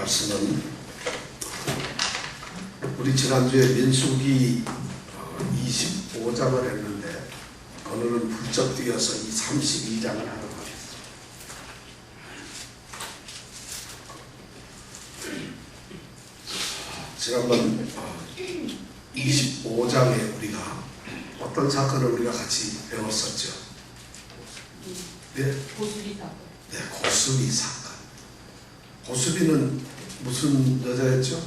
말씀은 우리 지난주에 민수기 25장을 했는데 오늘은 훌쩍 뛰어서 이 32장을 하도록 하겠습니다. 지난번 25장에 우리가 어떤 사건을 우리가 같이 배웠었죠? 네? 고수비 사건. 네, 고수비 사건. 고수비는 무슨 여자였죠?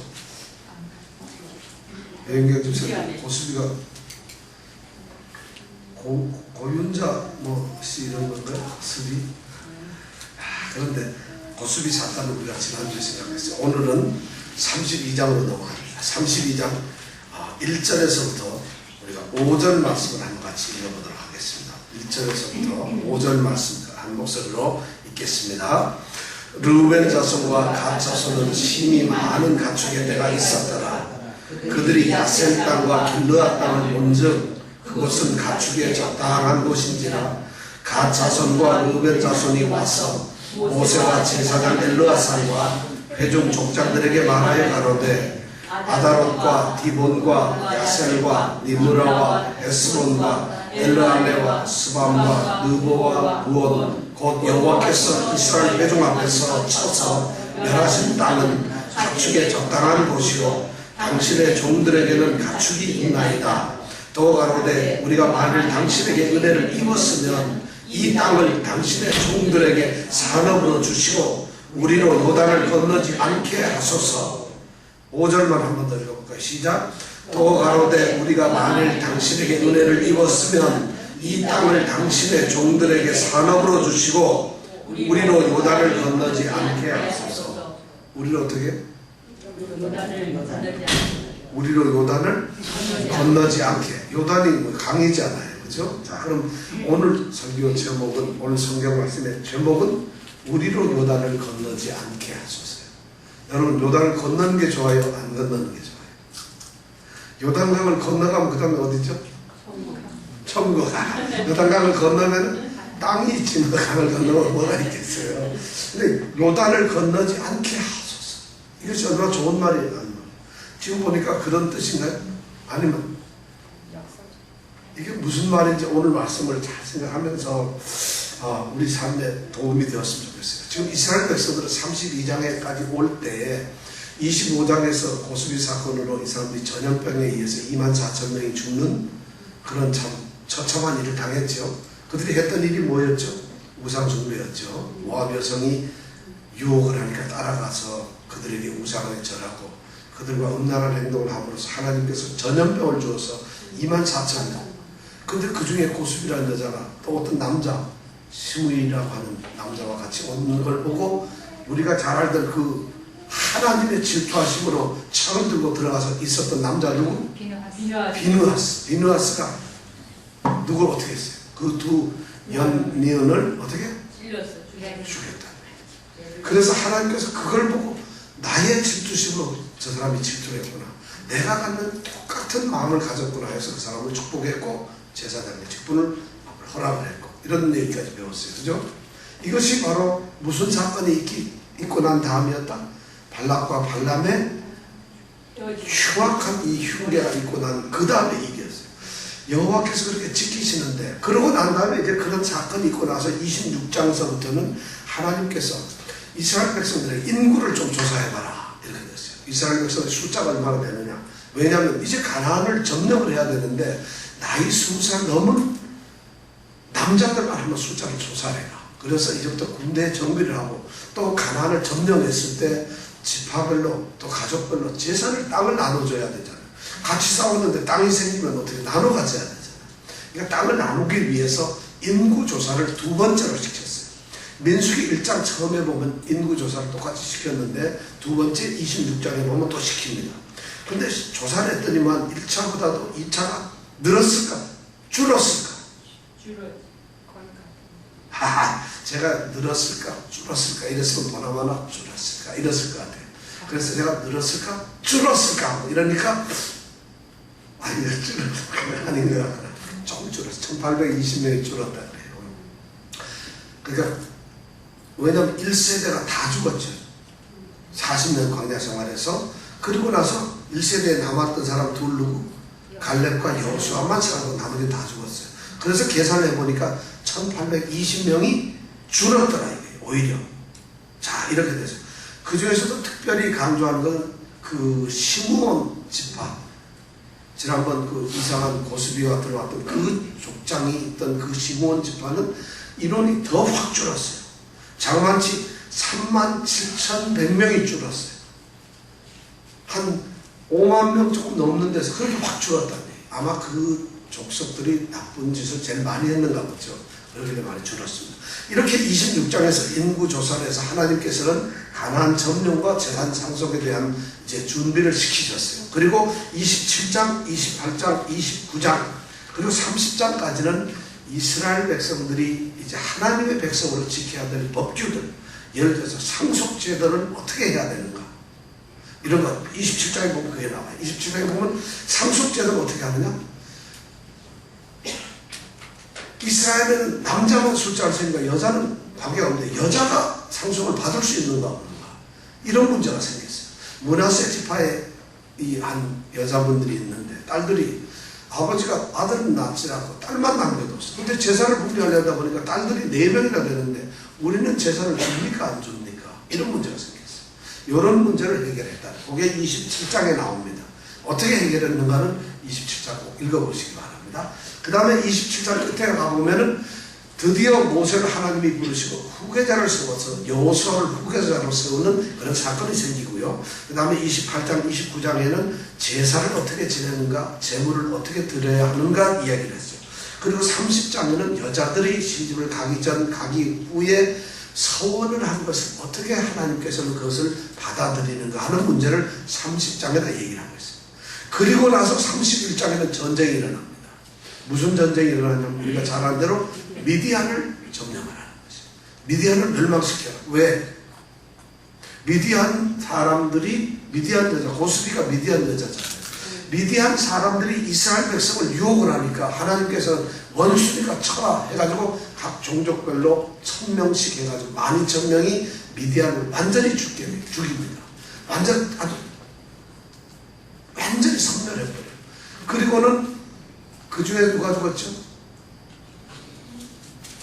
여행경 집사님, 고수비가 고윤자 씨 이런 건가요? 고수비? 그런데 고수비 사건을 우리가 지난주에 생각했어요. 오늘은 32장으로 넘어갑니다. 32장 1절에서부터 우리가 5절 말씀을 한번 같이 읽어보도록 하겠습니다. 1절에서부터 5절 말씀 한 목소리로 읽겠습니다. 르우벤 자손과 갓 자손은 심히 많은 가축의 대가 있었더라. 그들이 야센 땅과 길르앗 땅을 본즉 그곳은 가축의 적당한 곳인지라. 갓 자손과 르우벤 자손이 와서 모세와 제사장 엘르아살과 회중 족장들에게 말하여 가로되 아다롯과 디본과 야셀과 니므라와 에스본과 엘르알레와 스밤과 느보와 부온 곧 여호와께서 이스라엘 회중 앞에서 쳐서 멸하신 땅은 가축의 적당한 곳이요 당신의 종들에게는 가축이 있나이다. 또 가로되 우리가 만일 당신에게 은혜를 입었으면 이 땅을 당신의 종들에게 산업으로 주시고 우리로 요단을 건너지 않게 하소서. 5절만 한 번 더 읽어볼까요? 시작. 또 가로되 우리가 만일 당신에게 은혜를 입었으면 이 땅을 당신의 종들에게 산업으로 주시고 우리로 요단을 건너지 않게 하소서. 우리로 어떻게? 우리로 요단을 건너지 않게. 요단이 강이잖아요, 그죠? 자, 그럼 오늘 설교 제목은, 오늘 성경 말씀의 제목은 우리로 요단을 건너지 않게 하소서. 여러분, 요단을 건너는 게 좋아요? 안 건너는 게 좋아요? 요단강을 건너가면 그 다음에 어디죠? 천국. 요단강을 건너면 땅이 있지, 강을 건너면 뭐가 있겠어요? 근데 요단을 건너지 않게 하소서. 이것이 얼마나 좋은 말이에요. 지금 보니까 그런 뜻인가요? 아니면 이게 무슨 말인지 오늘 말씀을 잘 생각하면서 우리 삶에 도움이 되었으면 좋겠어요. 지금 이스라엘 백성들은 32장에까지 올 때에 25장에서 고수비 사건으로 이 사람들이 전염병에 의해서 24,000명이 죽는 그런 참 처참한 일을 당했죠. 그들이 했던 일이 뭐였죠? 우상 숭배였죠. 모압 여성이 유혹을 하니까 따라가서 그들에게 우상을 절하고 그들과 음란한 행동을 함으로써 하나님께서 전염병을 주어서 24,000명. 근데 그 중에 고수비라는 여자가 또 어떤 남자, 시므이라고 하는 남자와 같이 오는 걸 보고 우리가 잘 알던 그 하나님의 질투하심으로 창을 들고 들어가서 있었던 남자 누구? 비느하스. 비느하스가 누구를 어떻게 했어요? 그 두 연니은을 어떻게? 죽였다. 그래서 하나님께서 그걸 보고 나의 질투심으로 저 사람이 질투를 했구나. 내가 갖는 똑같은 마음을 가졌구나 해서 그 사람을 축복했고 제사장의 직분을 허락을 했고 이런 얘기까지 배웠어요. 그죠? 이것이 바로 무슨 사건이 있고 난 다음이었다? 발락과 발람의 흉악한 이 흉계가 있고 난 그 다음에 일이었어요. 여호와께서 그렇게 지키시는데 그러고 난 다음에 이제 그런 사건이 있고 나서 26장서부터는 하나님께서 이스라엘 백성들의 인구를 좀 조사해봐라 이렇게 됐어요. 이스라엘 백성의 숫자가 얼마나 되느냐. 왜냐하면 이제 가나안을 점령을 해야 되는데 나이 20살 넘은 남자들만 한번 숫자를 조사해라. 그래서 이제부터 군대 정비를 하고 또 가나안을 점령했을 때 지파별로 또 가족별로 재산을 땅을 나눠줘야 되잖아요. 같이 싸웠는데 땅이 생기면 어떻게 나눠 가져야 되잖아요. 그러니까 땅을 나누기 위해서 인구조사를 두 번째로 시켰어요. 민수기 1장 처음에 보면 인구조사를 똑같이 시켰는데 두 번째 26장에 보면 또 시킵니다. 근데 조사를 했더니만 1차보다도 2차가 늘었을까? 줄었을까? 제가 늘었을까? 줄었을까? 이랬으면 보나마나 줄었을까? 이랬을 것 같아요. 그래서 제가 늘었을까? 줄었을까? 이러니까 아니, 줄었을까? 아닌 것 같구나. 조금 줄었어. 1820명이 줄었다 그래요. 그러니까 왜냐하면 1세대가 다 죽었죠. 40년 광야 생활에서 그리고 나서 1세대에 남았던 사람 둘 누구? 갈렙과 여호수아만 살고 나머지 다 죽었어요. 그래서 계산해 보니까 1820명이 줄었더라 이거예요. 오히려. 자, 이렇게 돼서 그 중에서도 특별히 강조하는 건 그 시므온 지파, 지난번 그 이상한 고스비와 들어왔던 그 족장이 있던 그 시므온 지파는 인원이 더 확 줄었어요. 장만치 37,100명이 줄었어요. 한 5만 명 조금 넘는 데서 그렇게 확 줄었다니. 아마 그 족속들이 나쁜 짓을 제일 많이 했는가 보죠. 그렇게 많이 줄었습니다. 이렇게 26장에서 인구 조사를 해서 하나님께서는 가나안 점령과 재산 상속에 대한 이제 준비를 시키셨어요. 그리고 27장, 28장, 29장 그리고 30장까지는 이스라엘 백성들이 이제 하나님의 백성으로 지켜야 될 법규들, 예를 들어서 상속제도를 어떻게 해야 되는가, 이런 것 27장에 보면 그게 나와요. 27장에 보면 상속제도를 어떻게 하느냐, 이스라엘에는 남자만 숫자를 세니까 여자는 관계가 없는데 여자가 상속을 받을 수 있는가 없는가, 이런 문제가 생겼어요. 므낫세 지파에 이 한 여자분들이 있는데 딸들이 아버지가 아들은 낳지 않고 딸만 남겨뒀어. 근데 제사를 분리하려다 보니까 딸들이 4명이나 되는데 우리는 제사를 줍니까 안 줍니까? 이런 문제가 생겼어요. 이런 문제를 해결했다. 그게 27장에 나옵니다. 어떻게 해결했는가는 27장 꼭 읽어보시기 바랍니다. 그 다음에 27장 끝에 가보면은 드디어 모세를 하나님이 부르시고 후계자를 세워서 여호수아를 후계자로 세우는 그런 사건이 생기고요. 그 다음에 28장, 29장에는 제사를 어떻게 지내는가, 제물을 어떻게 드려야 하는가 이야기를 했어요. 그리고 30장에는 여자들이 시집을 가기 전, 가기 후에 서원을 한 것을 어떻게 하나님께서는 그것을 받아들이는가 하는 문제를 30장에다 얘기를 하고 있어요. 그리고 나서 31장에는 전쟁이 일어납니다. 무슨 전쟁이 일어나냐면 우리가 잘 아는 대로 미디안을 점령하라는 것이에요. 미디안을 멸망시켜라. 왜? 미디안 사람들이, 미디안 여자, 고스비가 미디안 여자잖아요. 미디안 사람들이 이스라엘 백성을 유혹을 하니까 하나님께서는 원수니까 쳐라 해가지고 각 종족별로 1000명씩 해가지고 12,000명이 미디안을 완전히 죽입니다. 완전히 섬멸해버려요. 그리고는 그 중에 누가 죽었죠?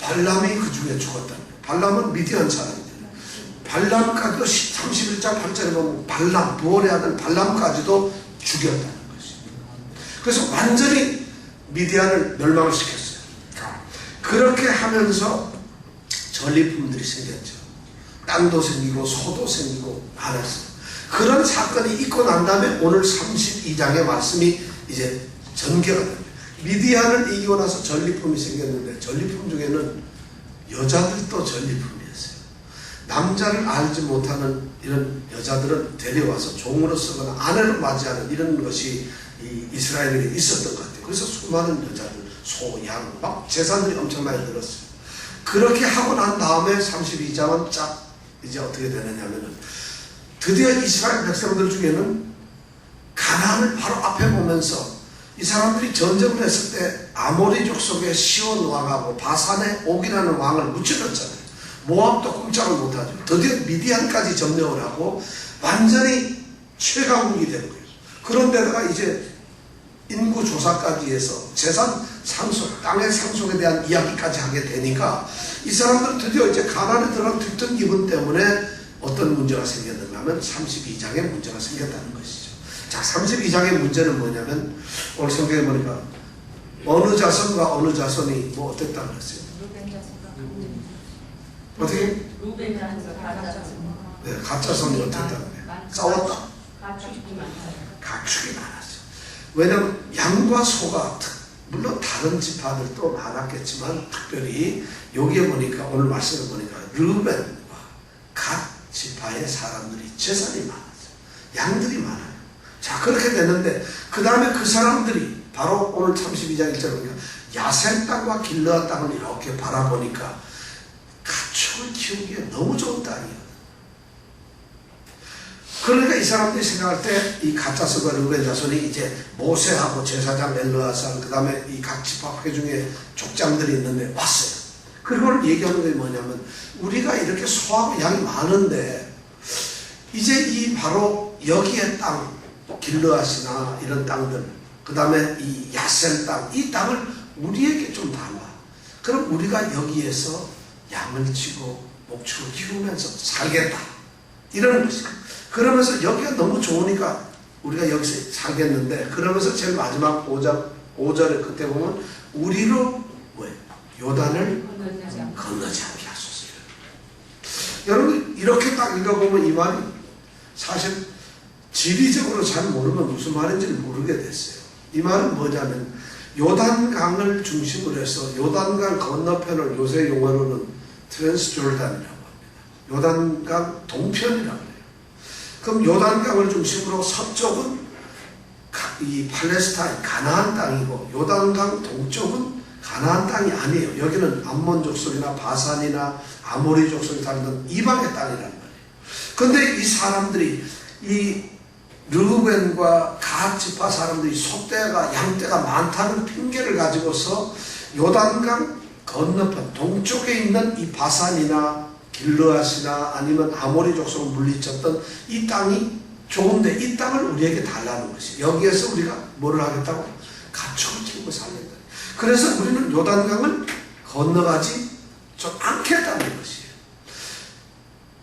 발람이 그 중에 죽었다는 거예요. 발람은 미디안 사람이에요. 발람까지도 31장 8절에 보면 발람, 부올의 아들 발람까지도 죽였다는 것이에요. 그래서 완전히 미디안을 멸망을 시켰어요. 그렇게 하면서 전리품들이 생겼죠. 땅도 생기고 소도 생기고 많았어요. 그런 사건이 있고 난 다음에 오늘 32장의 말씀이 이제 전개가 됩니다. 미디안을 이기고 나서 전리품이 생겼는데 전리품 중에는 여자들도 전리품이었어요. 남자를 알지 못하는 이런 여자들은 데려와서 종으로 쓰거나 아내를 맞이하는 이런 것이 이 이스라엘에 있었던 것 같아요. 그래서 수많은 여자들, 소, 양, 막 재산들이 엄청나게 들었어요. 그렇게 하고 난 다음에 32장은 쫙 이제 어떻게 되느냐면은 드디어 이스라엘 백성들 중에는 가나안을 바로 앞에 보면서 이 사람들이 전쟁을 했을 때 아모리족 속에 시온 왕하고 바산의 옥이라는 왕을 무찌렀잖아요. 모압도 꼼짝을 못하죠. 드디어 미디안까지 점령을 하고 완전히 최강국이 된 거예요. 그런데다가 이제 인구 조사까지 해서 재산 상속, 땅의 상속에 대한 이야기까지 하게 되니까 이 사람들은 드디어 이제 가나안에 들어간 들뜬 기분 때문에 어떤 문제가 생겼는가 하면 32장에 문제가 생겼다는 것이죠. 자, 32장의 문제는 뭐냐면 오늘 성경에 보니까 어느 자손과 어느 자손이 뭐 어땠다고 그랬어요? 어떻게? 루벤 자손과 가짜 자손. 네, 가짜 손이 어땠다고 그래요? 싸웠다. 가축이 많았어요. 왜냐하면 양과 소가 물론 다른 지파들도 많았겠지만 특별히 여기에 보니까 오늘 말씀을 보니까 르벤과 갓 지파의 사람들이 재산이 많았어요. 양들이 많아요. 자, 그렇게 되는데 그 다음에 그 사람들이 바로 오늘 32장 1절에 보니까 야센 땅과 길르앗 땅을 이렇게 바라보니까 가축을 키우기에 너무 좋은 땅이에요. 그러니까 이 사람들이 생각할 때 이 갓자손과 르벤 자손이 이제 모세하고 제사장 엘르아살 그 다음에 이 각 지파 회중에 족장들이 있는데 왔어요. 그걸 얘기하는 게 뭐냐면 우리가 이렇게 소하고 양이 많은데 이제 이 바로 여기에 땅, 길르앗이나 이런 땅들, 그 다음에 이 야센 땅, 이 땅을 우리에게 좀 달라. 그럼 우리가 여기에서 양을 치고 목축을 키우면서 살겠다. 이러는 것이죠. 그러면서 여기가 너무 좋으니까 우리가 여기서 살겠는데, 그러면서 제일 마지막 5절에 그때 보면 우리로 뭐예요? 요단을 건너지 않게 하소서. 여러분 이렇게 딱 읽어보면 이 말이 사실 지리적으로 잘 모르면 무슨 말인지를 모르게 됐어요. 이 말은 뭐냐면 요단강을 중심으로 해서 요단강 건너편을 요새 용어로는 트랜스조르단이라고 합니다. 요단강 동편이라고 해요. 그럼 요단강을 중심으로 서쪽은 이 팔레스타인 가나안 땅이고, 요단강 동쪽은 가나안 땅이 아니에요. 여기는 암몬 족속이나 바산이나 아모리 족속이 살던 이방의 땅이란 말이에요. 그런데 이 사람들이 이 르우벤과 갓 지파 사람들이 소떼가 양떼가 많다는 핑계를 가지고서 요단강 건너편 동쪽에 있는 이 바산이나 길르앗이나 아니면 아모리 족속을 물리쳤던 이 땅이 좋은데 이 땅을 우리에게 달라는 것이, 여기에서 우리가 뭐를 하겠다고? 가축을 키우고 살겠다. 그래서 우리는 요단강을 건너가지 좀 않겠다는 것이에요.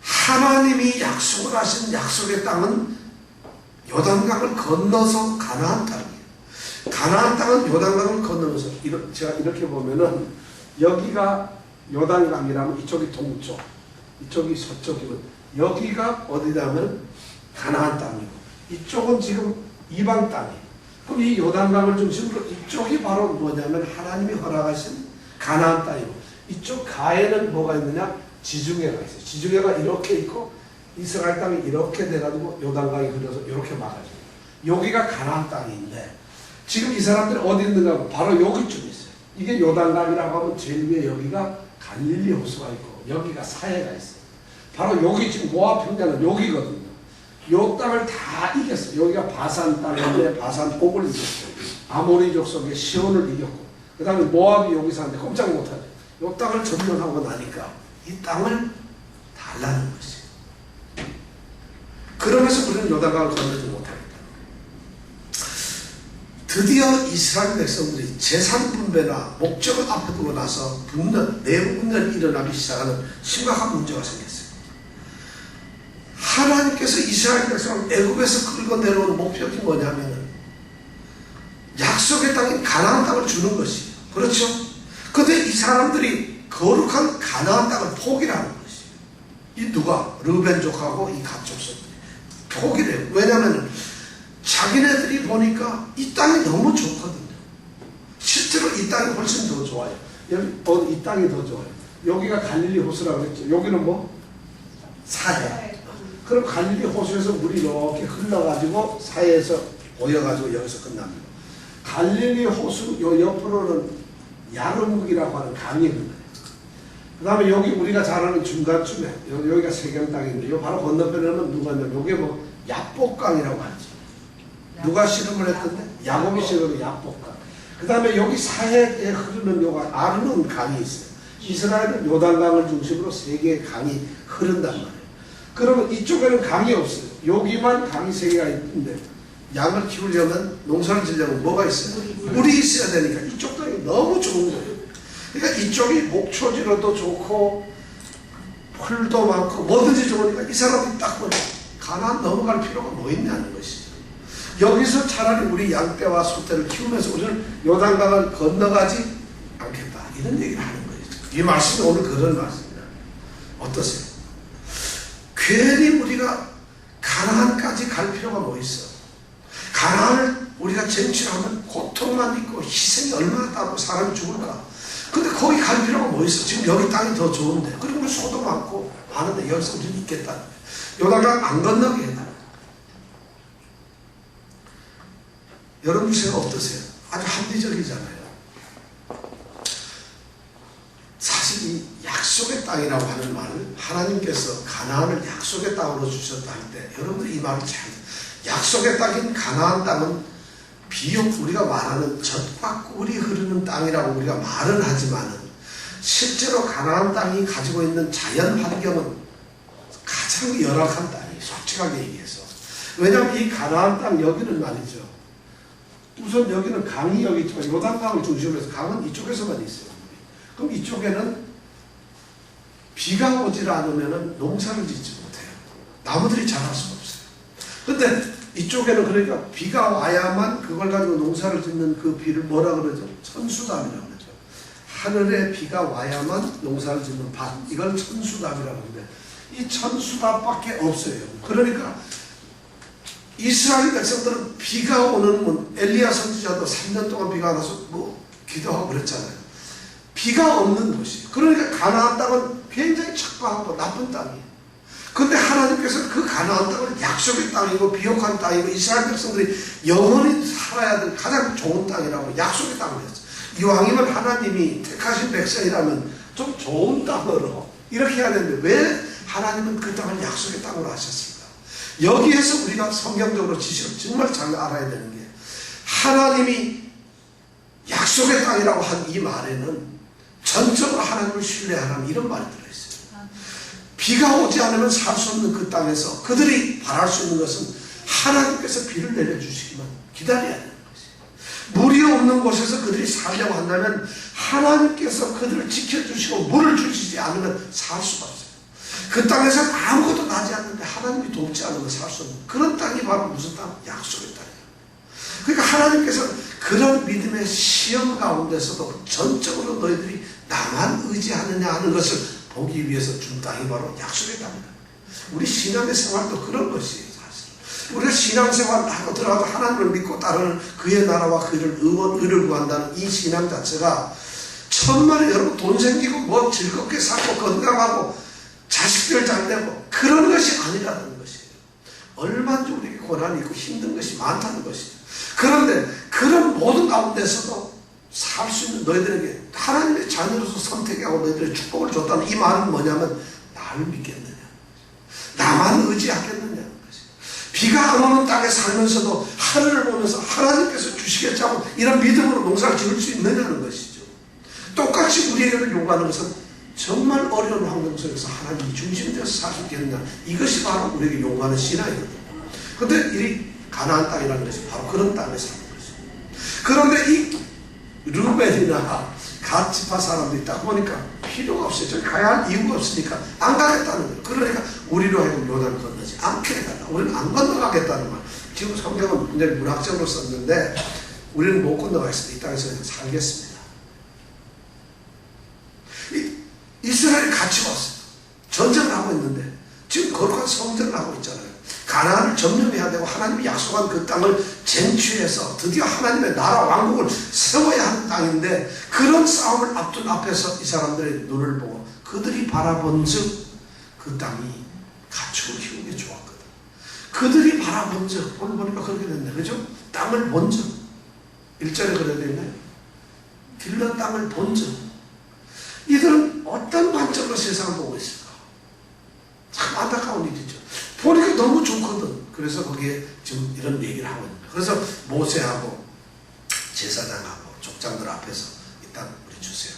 하나님이 약속을 하신 약속의 땅은 요단강을 건너서 가나안 땅이에요. 가나안 땅은 요단강을 건너면서 제가 이렇게 보면은 여기가 요단강이라면 이쪽이 동쪽, 이쪽이 서쪽이면 여기가 어디냐면 가나안 땅이고, 이쪽은 지금 이방 땅이에요. 그럼 이 요단강을 중심으로 이쪽이 바로 뭐냐면 하나님이 허락하신 가나안 땅이고, 이쪽 가에는 뭐가 있느냐? 지중해가 있어요. 지중해가 이렇게 있고 이스라엘 땅이 이렇게 돼가지고 요단강이 흘러서 이렇게 막아져요. 여기가 가나안 땅인데 지금 이 사람들이 어디 있는가? 바로 여기쯤 있어요. 이게 요단강이라고 하면 제일 위에 여기가 갈릴리 호수가 있고 여기가 사해가 있어요. 바로 여기 지금 모압 평야는 여기거든요. 요 땅을 다 이겼어요. 여기가 바산 땅인데 바산 옥을 이겼어요. 아모리 족속의 시온을 이겼고, 그 다음에 모압이 여기 사는데 꼼짝 못하죠. 요 땅을 점령하고 나니까 이 땅을 달라는 것이에요. 그러면서 우리는 요단강을 건너지 못합니다. 드디어 이스라엘 백성들이 재산 분배나 목적을 앞에 두고 나서 내부 분열이 일어나기 시작하는 심각한 문제가 생겼어요. 하나님께서 이스라엘 백성을 애굽에서 끌고 내려온 목적이 뭐냐면 약속의 땅인 가나안 땅을 주는 것이에요. 그렇죠? 그런데 이 사람들이 거룩한 가나안 땅을 포기하는 것이에요. 이 누가? 르벤족하고 이 갓 족속들이 포기를 해요. 왜냐하면 자기네들이 보니까 이 땅이 너무 좋거든요. 실제로 이 땅이 훨씬 더 좋아요. 여기 이 땅이 더 좋아요. 여기가 갈릴리 호수라고 했죠. 여기는 뭐? 사해. 그럼 갈릴리 호수에서 물이 이렇게 흘러가지고 사해에서 보여가지고 여기서 끝납니다. 갈릴리 호수 요 옆으로는 야르묵이라고 하는 강이 흘러요. 그 다음에 여기 우리가 잘 아는 중간쯤에 여기가 세경 땅인데 요 바로 건너편에는 누가 있냐? 요게 뭐 야복강이라고 하죠. 누가 씨름을 했던데? 야곱이 씨름을 야복강. 그 다음에 여기 사해에 흐르는 요가 아르논 강이 있어요. 이스라엘은 요단강을 중심으로 세 개의 강이 흐른단 말이에요. 그러면 이쪽에는 강이 없어요. 여기만 강이 세 개가 있는데 양을 키우려면, 농사를 지려면 뭐가 있어요? 물이 있어야 되니까 이쪽 땅이 너무 좋은 거예요. 그러니까 이쪽이 목초지로도 좋고 풀도 많고 뭐든지 좋으니까 이 사람이 딱 보니 가나안 넘어갈 필요가 뭐 있냐는 것이죠. 여기서 차라리 우리 양떼와 소떼를 키우면서 우리는 요단강을 건너가지 않겠다, 이런 얘기를 하는 거예요. 이 말씀이 오늘 그런 말씀입니다. 어떠세요? 괜히 우리가 가나안까지 갈 필요가 뭐 있어? 가나안을 우리가 쟁취하면 고통만 있고 희생이 얼마나 따르고 사람이 죽을까? 근데 거기 갈 필요가 뭐 있어? 지금 여기 땅이 더 좋은데, 그리고 우리 소도 많고 많은데 여기서 우리는 있겠다. 요단강 안 건너게 해달라. 여러분 생각 어떠세요? 아주 합리적이잖아요. 사실 이 약속의 땅이라고 하는 말을 하나님께서 가나안을 약속의 땅으로 주셨다 할 때 여러분들이 이 말을 잘, 약속의 땅인 가나안 땅은 비록 우리가 말하는 젖과 꿀이 흐르는 땅이라고 우리가 말은 하지만은 실제로 가나안 땅이 가지고 있는 자연 환경은 가장 열악한 땅이에요. 솔직하게 얘기해서. 왜냐하면 이 가나안 땅 여기는 말이죠. 우선 여기는 강이 여기 있지만 요단강을 중심으로 해서 강은 이쪽에서만 있어요. 그럼 이쪽에는 비가 오질 않으면 농사를 짓지 못해요. 나무들이 자랄 수가 없어요. 근데 이쪽에는 그러니까 비가 와야만 그걸 가지고 농사를 짓는 그 비를 뭐라 그러죠? 천수담이라고 그러죠. 하늘에 비가 와야만 농사를 짓는 밭. 이걸 천수담이라고 하는데 이 천수담밖에 없어요. 그러니까 이스라엘 백성들은 비가 오는 엘리야 선지자도 3년 동안 비가 안 와서 뭐 기도하고 그랬잖아요. 비가 없는 곳이. 그러니까 가나안 땅은 굉장히 척박하고 나쁜 땅이에요. 근데 하나님께서 그 가나안 땅은 약속의 땅이고 비옥한 땅이고 이스라엘 백성들이 영원히 살아야 될 가장 좋은 땅이라고 약속의 땅을 했어요. 이왕이면 하나님이 택하신 백성이라면 좀 좋은 땅으로 이렇게 해야 되는데 왜 하나님은 그 땅을 약속의 땅으로 하셨을까? 여기에서 우리가 성경적으로 지식을 정말 잘 알아야 되는 게 하나님이 약속의 땅이라고 한 이 말에는 전적으로 하나님을 신뢰하라는 이런 말이 들어있어요. 비가 오지 않으면 살 수 없는 그 땅에서 그들이 바랄 수 있는 것은 하나님께서 비를 내려주시기만 기다려야 되는 것이에요. 물이 없는 곳에서 그들이 살려고 한다면 하나님께서 그들을 지켜주시고 물을 주시지 않으면 살 수가 없어요. 그 땅에서 아무것도 나지 않는데 하나님이 돕지 않으면 살 수 없는 그런 땅이 바로 무슨 땅? 약속의 땅이에요. 그러니까 하나님께서 그런 믿음의 시험 가운데서도 전적으로 너희들이 나만 의지하느냐 하는 것을 보기 위해서 준 땅이 바로 약속의 땅이다. 우리 신앙의 생활도 그런 것이에요. 사실 우리가 신앙생활을 하고 들어가도 하나님을 믿고 따르는 그의 나라와 그를 의를 구한다는 이 신앙 자체가 천만에 여러분 돈 생기고 뭐 즐겁게 살고 건강하고 자식들 잘 되고 그런 것이 아니라는 것이에요. 얼마든지 우리에게 고난이 있고 힘든 것이 많다는 것이죠. 그런데 그런 모든 가운데서도 살 수 있는 너희들에게 하나님의 자녀로서 선택하고 너희들의 축복을 줬다는 이 말은 뭐냐면 나를 믿겠느냐, 나만 의지하겠느냐는 것이에요. 비가 안 오는 땅에 살면서도 하늘을 보면서 하나님께서 주시겠다고 이런 믿음으로 농사를 지을 수 있느냐는 것이죠. 똑같이 우리에게 요구하는 것은 정말 어려운 환경 속에서 하나님이 중심이 되어서 살 수 있겠느냐, 이것이 바로 우리에게 요구하는 신앙이거든요. 그런데 이 가나안 땅이라는 것이 바로 그런 땅에 사는 것이죠. 그런데 이 르벤이나 갓 지파 사람들이 딱 보니까 필요가 없어요. 저기 가야 할 이유가 없으니까 안 가겠다는 거예요. 그러니까 우리로 하여금 요단을 건너지 않게 해달라. 우리는 안 건너가겠다는 말. 지금 성경은 굉장히 문학적으로 썼는데 우리는 못 건너가겠습니다. 이 땅에서 살겠습니다. 이스라엘이 같이 왔어요. 전쟁을 하고 있는데 지금 거룩한 성전을 하고 있잖아요. 가나안을 점령해야 되고 하나님이 약속한 그 땅을 쟁취해서 드디어 하나님의 나라 왕국을 세워야 하는 땅인데 그런 싸움을 앞둔 앞에서 이 사람들의 눈을 보고 그들이 바라본 즉 그 땅이 가축을 키우기 좋았거든. 그들이 바라본 즉 오늘 보니까 그렇게 됐네. 그죠? 땅을 본 즉 1절에 그래야 되나요? 길러 땅을 본 즉 이들은 어떤 관점으로 세상을 보고 있을까? 참 안타까운 일이죠. 보니까 너무 좋거든. 그래서 거기에 지금 이런 얘기를 하고 있는 거예요. 그래서 모세하고 제사장하고 족장들 앞에서 일단 우리 주세요.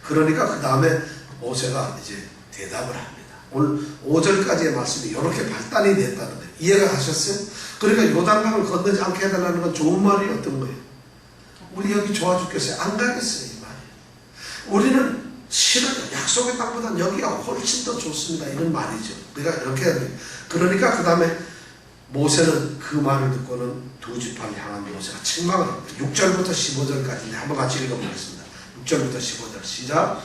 그러니까 그 다음에 모세가 이제 대답을 합니다. 오늘 5절까지의 말씀이 이렇게 발단이 됐다는 거예요. 이해가 가셨어요? 그러니까 요단강을 건너지 않게 해달라는 건 좋은 말이 어떤 거예요? 우리 여기 좋아 죽겠어요? 안 가겠어요. 이 말이에요. 우리는 싫어요. 약속의 땅보다는 여기가 훨씬 더 좋습니다. 이런 말이죠. 우리가 이렇게 해야 돼요. 그러니까 그 다음에 모세는 그 말을 듣고는 두 지파를 향한 모세가 책망을 합니다. 6절부터 15절까지 한번 같이 읽어보겠습니다. 6절부터 15절 시작.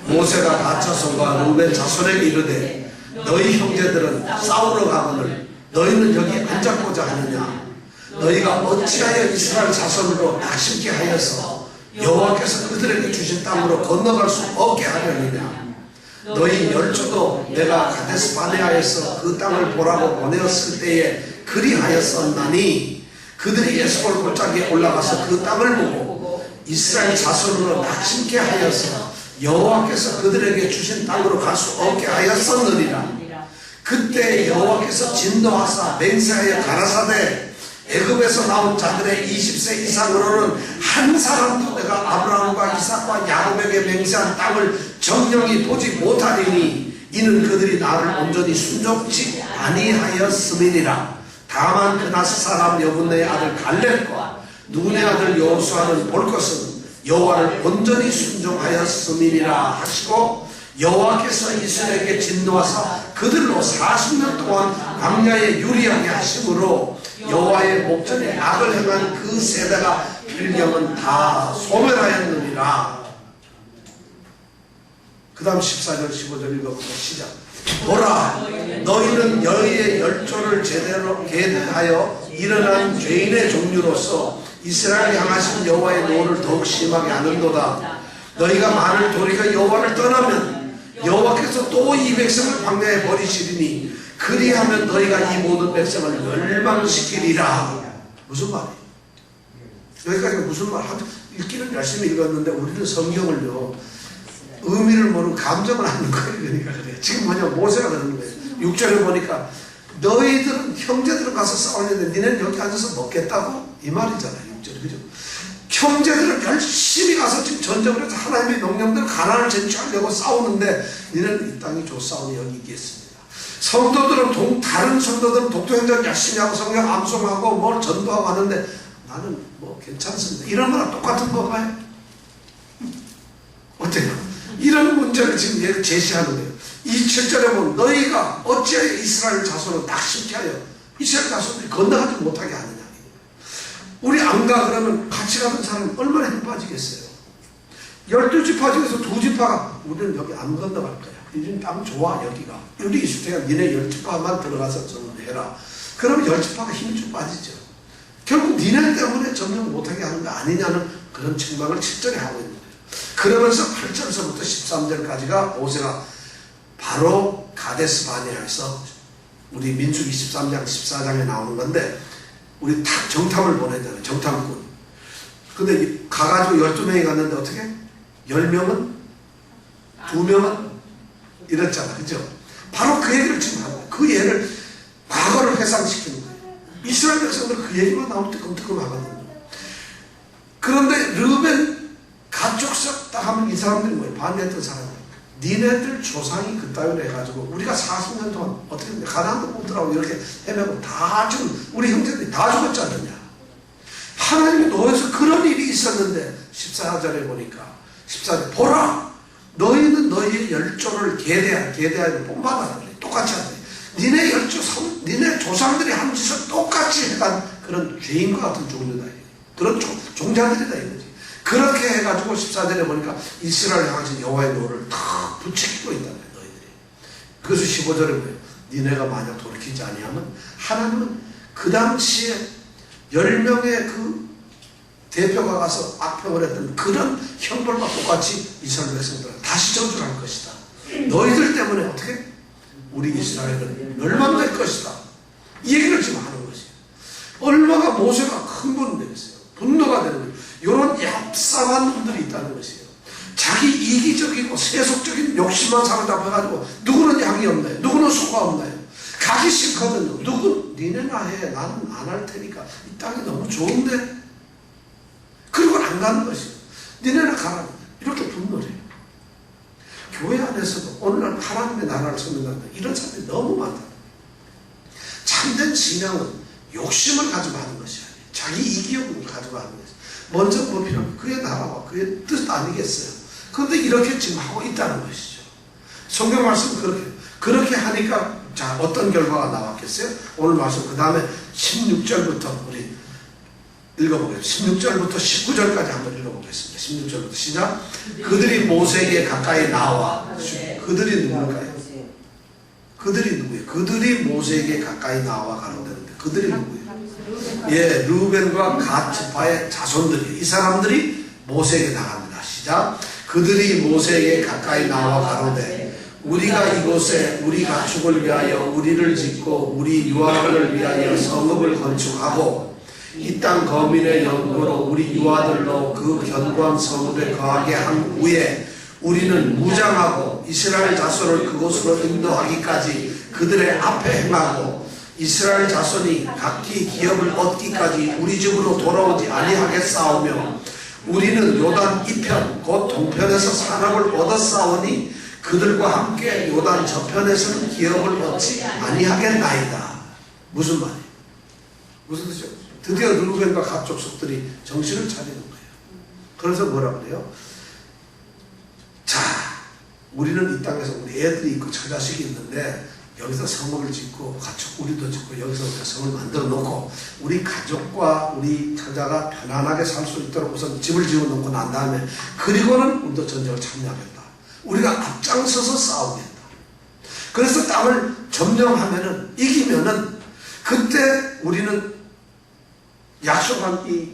모세가 갓 자손과 르우벤 자손에게 이르되 너희 형제들은 싸우러 가거늘 너희는 여기 앉았고자 하느냐. 너희가 어찌하여 이스라엘 자손으로 낙심케 하여서 여호와께서 그들에게 주신 땅으로 건너갈 수 없게 하려느냐. 너희 열조도 내가 가데스 바네아에서 그 땅을 보라고 보내었을 때에 그리하였었나니 그들이 에스골 골짜기에 올라가서 그 땅을 보고 이스라엘 자손으로 낙심케 하여서 여호와께서 그들에게 주신 땅으로 갈 수 없게 하였었느니라. 그때 여호와께서 진노하사 맹세하여 가라사대 애굽에서 나온 자들의 20세 이상으로는 한 사람도 내가 아브라함과 이삭과 야곱에게 맹세한 땅을 정령이 보지 못하리니 이는 그들이 나를 온전히 순종치 아니하였음이니라. 다만 그나스 사람 여분네의 아들 갈렙과 눈의 아들 여호수아는 볼 것은 여호와를 온전히 순종하였음이니라 하시고, 여호와께서 이스라엘에게 진노하사 그들로 40년 동안 광야에 유리하게 하심으로 여호와의 목전에 악을 행한 그 세대가 필경은 다 소멸하였느니라. 그 다음 14절 15절 읽어보자. 시작. 보라, 너희는 너희의 열조를 제대로 계대하여 일어난 죄인의 종류로서 이스라엘 향하신 여호와의 노를 더욱 심하게 하는도다. 너희가 만일 도리가 여호와를 떠나면 여호와께서 또 이 백성을 광야에 버리시리니 그리하면 너희가 이 모든 백성을 멸망시키리라. 무슨 말이에요? 여기까지 무슨 말? 읽기는 열심히 읽었는데 우리는 성경을요 의미를 모르고 감정을 하는 거예요. 그러니까 그래요. 지금 뭐냐, 모세가 그러는 거예요. 6절에 보니까 너희들은 형제들은 가서 싸우는데 니네는 여기 앉아서 먹겠다고? 이 말이잖아요. 6절에. 그죠? 형제들은 열심히 가서 지금 전쟁을 해서 하나님의 명령대로 가나안을 쟁취하려고 싸우는데 니네는 이 땅이 좋사오니 여기 있겠습니다. 성도들은 다른 성도들은 독도행전 열심히 하고 성경 암송하고 뭘 전도하고 하는데 나는 뭐 괜찮습니다. 이런 거랑 똑같은 건가요? 어때요? 이런 문제를 지금 제시하는 거예요. 이 7절에 보면 너희가 어찌하여 이스라엘 자손을 낙심케 하여 이스라엘 자손들이 건너가지 못하게 하느냐. 우리 안 가 그러면 같이 가는 사람은 얼마나 힘 빠지겠어요. 12지파 중에서 2지파가 우리는 여기 안 건너갈 거야. 이런 땅 좋아 여기가. 우리 이스라엘 니네 10지파만 들어가서 좀 해라. 그러면 10지파가 힘이 좀 빠지죠. 결국 니네 때문에 점령 못하게 하는 거 아니냐는 그런 책망을 7절에 하고 있는 거예요. 그러면서 8절서부터 13절까지가 모세가 바로 가데스 바네아에서 우리 민수기 13장 14장에 나오는 건데 우리 탁 정탐을 보내잖아요. 정탐꾼. 근데 가가지고 12명이 갔는데 어떻게? 10명은? 2명은? 이랬잖아. 그죠? 바로 그 얘기를 지금 하는 거예요. 그 얘를 과거를 회상시키는 거예요. 이스라엘 백성들 그 얘기만 나올 때 끔찍끔 하거든요. 그런데 르벤 가족석 딱 하면 이 사람들이 뭐예요? 반대했던 사람들. 니네들 조상이 그따위로 해가지고 우리가 40년 동안 어떻게 가나안도 못 들어가고 이렇게 헤매고 다 지금 우리 형제들이 다 죽었지 않느냐. 하나님의 노에서 그런 일이 있었는데 14절에 보니까 14절에 보라 너희는 너희의 열조를 계대하여 본받아라. 똑같이 하는 거예요. 니네 열조 니네 조상들이 한 짓을 똑같이 해간 그런 죄인과 같은 종류다. 그런 종자들이다 이거지. 그렇게 해가지고 14절에 보니까 이스라엘 향하신 여호와의 노를 탁 부추기고 있다는 거예요. 너희들이. 그래서 15절에 뭐예요? 니네가 만약 돌이키지 아니하면 하나님은 그 당시에 10명의 그 대표가 가서 악평을 했던 그런 형벌과 똑같이 이스라엘 백성들은 다시 저주할 것이다. 너희들 때문에 어떻게? 우리 이스라엘은 멸망될 것이다. 이 얘기를 지금 하는 것이에요. 얼마나 모세가 흥분이 되겠어요. 분노가 되는 거예요. 이런 얍삽한 놈들이 있다는 것이에요. 자기 이기적이고 세속적인 욕심만 사로잡혀가지고 누구는 양이 없나요? 누구는 소가 없나요? 가기 싫거든요. 누구 니네나 해. 나는 안 할 테니까. 이 땅이 너무 좋은데? 그리고 안 가는 것이에요. 니네나 가라. 이렇게 분노를 해요. 교회 안에서도 오늘날 하나님의 나라를 섬긴다는 이런 사람들이 너무 많다. 참된 신앙은 욕심을 가지고 하는 것이 아니에요. 자기 이기욕을 가지고 하는 것이에요. 먼저 뭐 필요하면 그의 나라와 그의 뜻 아니겠어요. 그런데 이렇게 지금 하고 있다는 것이죠. 성경 말씀은 그렇게 하니까 자 어떤 결과가 나왔겠어요? 오늘 말씀 그 다음에 16절부터 우리 읽어보겠습니다. 16절부터 19절까지 한번 읽어보겠습니다. 16절부터 시작. 그들이 모세에게 가까이 나와. 그들이 누굴까요? 그들이 누구예요? 그들이 모세에게 가까이 나와 가로되는데 그들이 누구예요? 예, 루벤과 갓 지파의 자손들이 이 사람들이 모세에게 나갑니다. 시작. 그들이 모세에게 가까이 나와 가로되 우리가 이곳에 우리 가축을 위하여 우리를 짓고 우리 유아들을 위하여 성읍을 건축하고 이 땅 거민의 연고로 우리 유아들로 그 견고한 성읍에 거하게 한 후에 우리는 무장하고 이스라엘 자손을 그곳으로 인도하기까지 그들의 앞에 행하고 이스라엘 자손이 각기 기업을 얻기까지 우리 집으로 돌아오지 아니하겠사오며 우리는 요단 이편 곧 동편에서 산업을 얻었사오니 그들과 함께 요단 저편에서는 기업을 얻지 아니하겠나이다. 무슨 말이에요? 무슨 뜻이죠? 드디어 르우벤과 갓 족속들이 정신을 차리는 거예요. 그래서 뭐라 그래요? 자, 우리는 이 땅에서 우리 애들이 있고 처자식이 있는데 여기서 성읍을 짓고 가축 우리도 짓고 여기서 우리가 성을 만들어 놓고 우리 가족과 우리 처자가 편안하게 살 수 있도록 우선 집을 지어 놓고 난 다음에 그리고는 우리도 전쟁을 참여하겠다. 우리가 앞장서서 싸우겠다. 그래서 땅을 점령하면은 이기면은 그때 우리는 약속한 이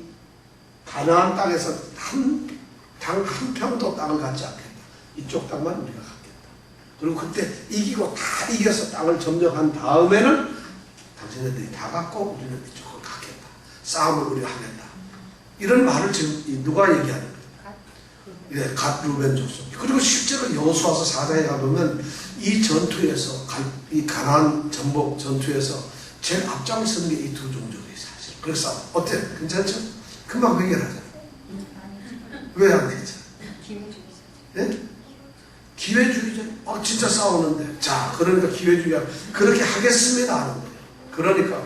가나안 땅에서 한 평도 땅을 갖지 않겠다. 이쪽 땅만 우리가 갖겠다. 그리고 그때 이기고 다 이겨서 땅을 점령한 다음에는 당신네들이 다 갖고 우리는 이쪽을 갖겠다. 싸움을 우리가 하겠다. 이런 말을 지금 누가 얘기하는 거예요? 갓 루벤 족속. 그리고 실제로 여호수아서 4장에 가보면 이 전투에서 이 가나안 전복 전투에서 제일 앞장서는 게 이 두 종족이 사실. 그래서 어때? 괜찮죠? 금방 해결하잖아요. 왜 안 되죠? 네? 기회주의자. 진짜 싸우는데. 자, 그러니까 기회주의자. 그렇게 하겠습니다. 하는 거예요. 그러니까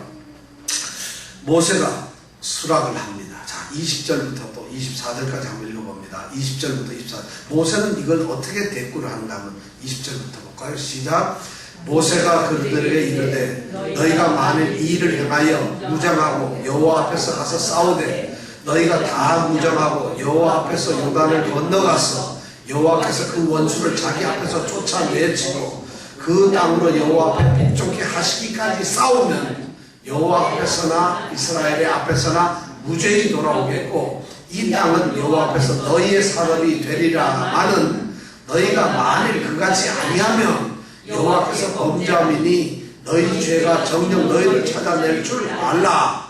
모세가 수락을 합니다. 자, 20절부터 또 24절까지 한번 읽어봅니다. 20절부터 24절. 모세는 이걸 어떻게 대꾸를 하는가 하면 20절부터 볼까요? 시작. 모세가 그들에게 이르되 너희가 만일 이 일을 행하여 무장하고 여호와 앞에서 가서 싸우되 너희가 다 무장하고 여호와 앞에서 요단을 건너가서 여호와께서 그 원수를 자기 앞에서 쫓아내치고 그 땅으로 여호와 앞에 복종케 하시기까지 싸우면 여호와 앞에서나 이스라엘의 앞에서나 무죄히 돌아오겠고 이 땅은 여호와 앞에서 너희의 산업이 되리라마는 너희가 만일 그같이 아니하면 여호와께서 범죄함이니 너희 죄가 정녕 너희를 찾아낼 줄 알라.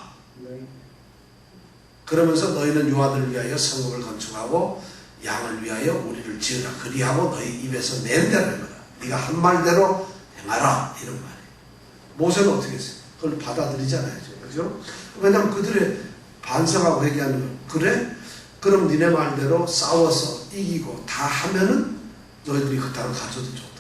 그러면서 너희는 유아들을 위하여 성읍을 건축하고 양을 위하여 우리를 지으라. 그리하고 너희 입에서 낸 대로 해라. 네가 한 말대로 행하라. 이런 말이에요. 모세는 어떻게 했어요? 그걸 받아들이잖아요. 그죠? 왜냐하면 그들의 반성하고 회개하는 거예요. 그래? 그럼 니네 말대로 싸워서 이기고 다 하면은 너희들이 그 땅을 가져도 좋다.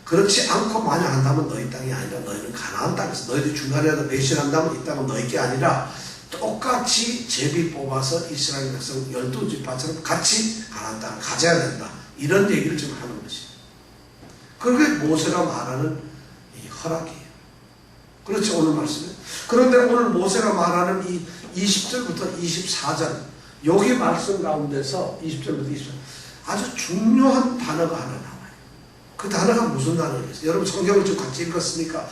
그렇지 않고 만약 한다면 너희 땅이 아니라 너희는 가나안 땅에서 너희들이 중간에라도 배신한다면 이 땅은 너희 게 아니라 똑같이 제비 뽑아서 이스라엘 백성 12지파처럼 같이 가나안 땅을 가져야 된다. 이런 얘기를 지금 하는 것이에요. 그게 모세가 말하는 이 허락이에요. 그렇죠, 오늘 말씀에. 그런데 오늘 모세가 말하는 이 20절부터 24절 여기 말씀 가운데서 20절부터 24절 아주 중요한 단어가 하나 나와요. 그 단어가 무슨 단어겠어요? 여러분 성경을 좀 같이 읽었으니까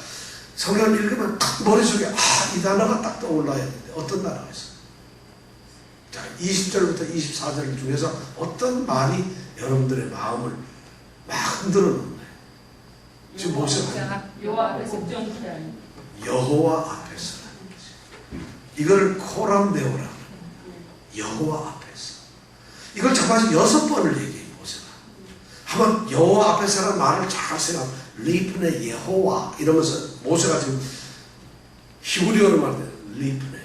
성경을 읽으면 딱 머릿속에 이 단어가 딱 떠올라야 되는데 어떤 단어가 있어요? 자, 20절부터 24절 중에서 어떤 말이 여러분들의 마음을 막 흔들어 놓는 거예요? 지금 모세가 여호와 앞에서 복종케 하는 여호와 앞에서 이걸 코람 외우라. 여호와 앞에서 이걸 잠깐 6번을 얘기해요. 모세가 한번 여호와 앞에서라는 말을 잘 생각 리프네 여호와 이러면서 모세가 지금 히브리어로 말해요. 리프네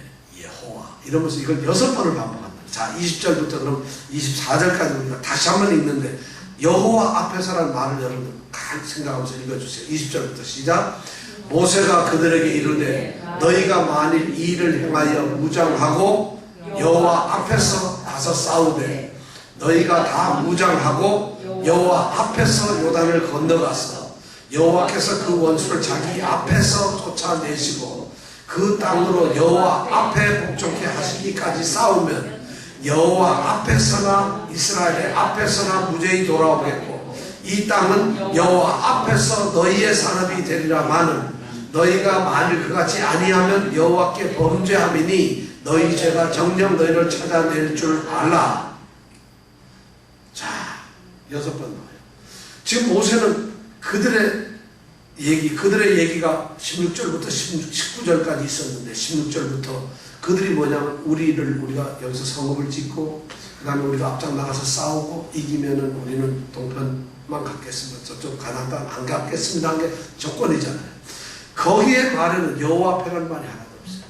여호와 이러면서 이걸 6번을 반복합니다. 자, 20절부터 그럼 24절까지 우리가 다시 한번 읽는데 여호와 앞에서라는 말을 여러분 잘 생각하면서 읽어주세요. 20절부터 시작. 모세가 그들에게 이르되 너희가 만일 이 일을 행하여 무장하고 여호와 앞에서 가서 싸우되 너희가 다 무장하고 여호와 앞에서 요단을 건너가서 여호와께서 그 원수를 자기 앞에서 쫓아내시고 그 땅으로 여호와 앞에 복종케 하시기까지 싸우면 여호와 앞에서나 이스라엘의 앞에서나 무죄히 돌아오겠고 이 땅은 여호와 앞에서 너희의 산업이 되리라마는 너희가 만일 그같이 아니하면 여호와께 범죄함이니 너희 죄가 정녕 너희를 찾아낼 줄 알라. 자, 6번 나와요. 지금 모세는 그들의 얘기가 16절부터 19절까지 있었는데 16절부터 그들이 뭐냐면 우리가 여기서 성읍을 짓고 그 다음에 우리가 앞장 나가서 싸우고 이기면은 우리는 동편만 갖겠습니다. 저쪽 가나안 땅 안 갖겠습니다 한 게 조건이잖아요. 거기에 말에는 여호와 앞에라는 말이 하나도 없어요.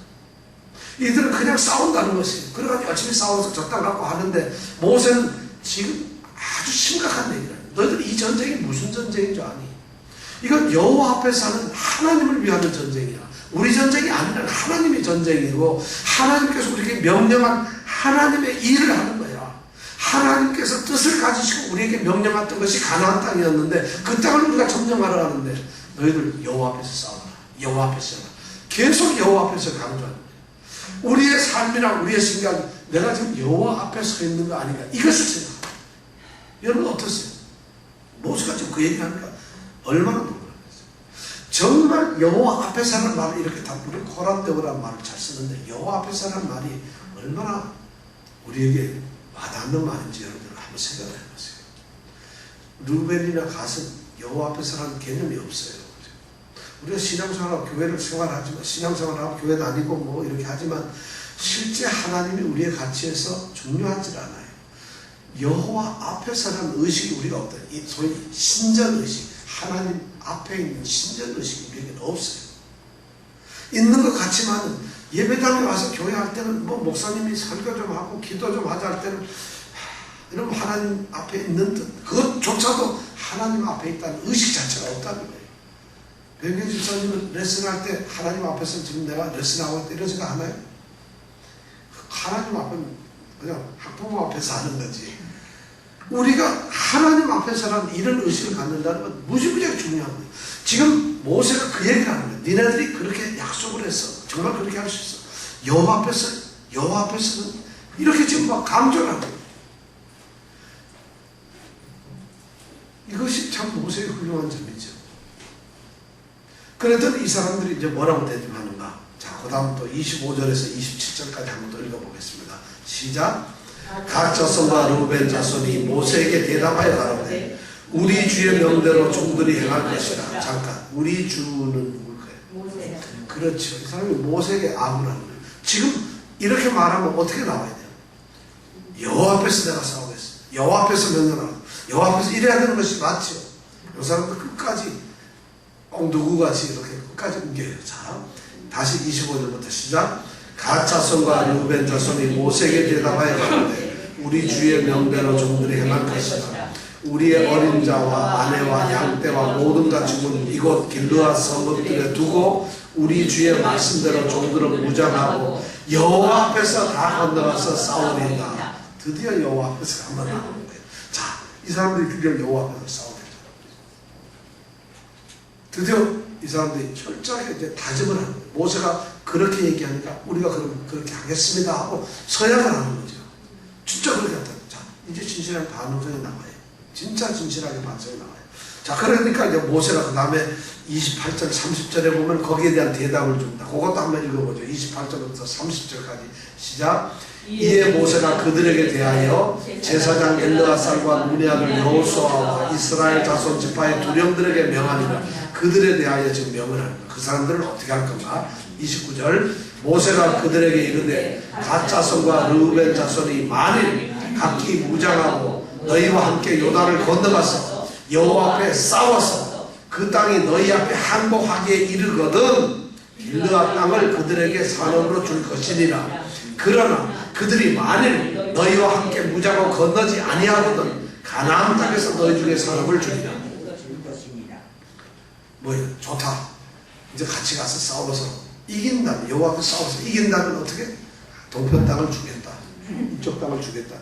이들은 그냥 싸운다는 것이에요. 그래가지고 열심히 싸워서 저 땅 갖고 하는데 모세는 지금 아주 심각한 얘기를 해요. 너희들 이 전쟁이 무슨 전쟁인 줄 아니? 이건 여호와 앞에서 하는 하나님을 위하는 전쟁이야. 우리 전쟁이 아니라 하나님의 전쟁이고 하나님께서 우리에게 명령한 하나님의 일을 하는 거야. 하나님께서 뜻을 가지시고 우리에게 명령했던 것이 가나안 땅이었는데 그 땅을 우리가 점령하러 가는데 너희들 여호와 앞에서 싸워라. 여호와 앞에서 싸워라. 계속 여호와 앞에서 강조하는 거야. 우리의 삶이랑 우리의 생각, 내가 지금 여호와 앞에 서 있는 거 아닌가, 이것을 생각합니다. 여러분 어떠세요? 모세가 지금 그 얘기하니까 얼마나 놀라겠어요. 정말 여호와 앞에서라는 말을 이렇게 다 우리 코란데오라는 말을 잘 쓰는데 여호와 앞에서라는 말이 얼마나 우리에게 와닿는 말인지 여러분들 한번 생각을 해보세요. 루벤이나 갓은 여호와 앞에서라는 개념이 없어요. 우리가 신앙생활하고 교회를 생활하지만, 신앙생활하고 교회 다니고 뭐 이렇게 하지만 실제 하나님이 우리의 가치에서 중요하지 않아요. 여호와 앞에서라는 의식이 우리가 없다. 이 소위 신전의식, 하나님 앞에 있는 신전의식이 우리에게는 없어요. 있는 것 같지만 예배당에 와서 교회할 때는 뭐 목사님이 설교 좀 하고 기도 좀 하자 할 때는 이러면 하나님 앞에 있는 듯, 그것조차도 하나님 앞에 있다는 의식 자체가 없다는 거예요. 변경 집사님은 레슨할 때 하나님 앞에서 지금 내가 레슨하고 있다 이런 생각 하나요? 하나님 앞은 그냥 학부모 앞에서 하는 거지. 우리가 하나님 앞에서라는 이런 의식을 갖는다는 건 무지무지하게 중요한 거예요. 지금 모세가 그 얘기를 하는 거예요. 니네들이 그렇게 약속을 했어. 정말 그렇게 할 수 있어. 여호와 앞에서는 이렇게 지금 막 강조를 하는 거예요. 이것이 참 모세의 훌륭한 점이죠. 그랬더니 이 사람들이 이제 뭐라고 대답하는가? 자, 그 다음 또 25절에서 27절까지 한번 더 읽어보겠습니다. 시작. 각 자손과 르우벤 자손이 모세에게 대답하여 가로되 우리 주의 명대로 종들이 행할 것이라. 잠깐, 우리 주는 누굴까요? 모세. 그렇죠. 이 사람이 모세에게 아무라는 거예요. 지금 이렇게 말하면 어떻게 나와야 돼요? 여호와 앞에서 내가 싸우겠어. 여호와 앞에서 명령하고 여호와 앞에서 이래야 되는 것이 맞죠. 이 사람들 끝까지 누구같이 이렇게 끝까지 옮겨요. 자, 다시 25절부터 시작. 갓 자손과 르우벤 자손이 모세에게 대답하여 가로되 우리 주의 명대로 종들이 행할 것이다. 우리의 어린 자와 아내와 양떼와 모든 가축은 이곳 길르앗 성읍들에 두고 우리 주의 말씀대로 종들은 무장하고 여호와 앞에서 다 건너가서 싸우리이다. 드디어 여호와 앞에서 한번 나오는 거예요. 자, 이 사람들이 드디어 여호와 앞에서 싸우게. 드디어 이 사람들이 철저하게 이제 다짐을 하는 거예요. 모세가 그렇게 얘기하니까 우리가 그럼 그렇게 하겠습니다 하고 서약을 하는 거죠. 진짜 그렇게 한다. 자, 이제 진실한 반응성이 나와요. 진짜 진실하게 반성이 나와요. 자, 그러니까 이제 모세가 그 다음에 28절, 30절에 보면 거기에 대한 대답을 줍니다. 그것도 한번 읽어보죠. 28절부터 30절까지 시작. 이에 모세가 그들에게 대하여 제사장 엘르아살과 눈의 아들 여호수아와 이스라엘 자손 지파의 두령들에게 명하니라. 그들에 대하여 지금 명을 합니다. 그 사람들을 어떻게 할 건가? 29절. 모세가 그들에게 이르되 갓 자손과 르우벤 자손이 만일 각기 무장하고 너희와 함께 요단을 건너가서 여호와 앞에 싸워서 그 땅이 너희 앞에 항복하기에 이르거든 길르앗 땅을 그들에게 산업으로 줄 것이니라. 그러나 그들이 만일 너희와 함께 무장하고 건너지 아니하거든 가나안 땅에서 너희 중에 산업을 주리라. 뭐예요? 좋다. 이제 같이 가서 싸워서 이긴다면, 여호와 앞에 싸워서 이긴다면 어떻게? 동편 땅을 주겠다. 이쪽 땅을 주겠다.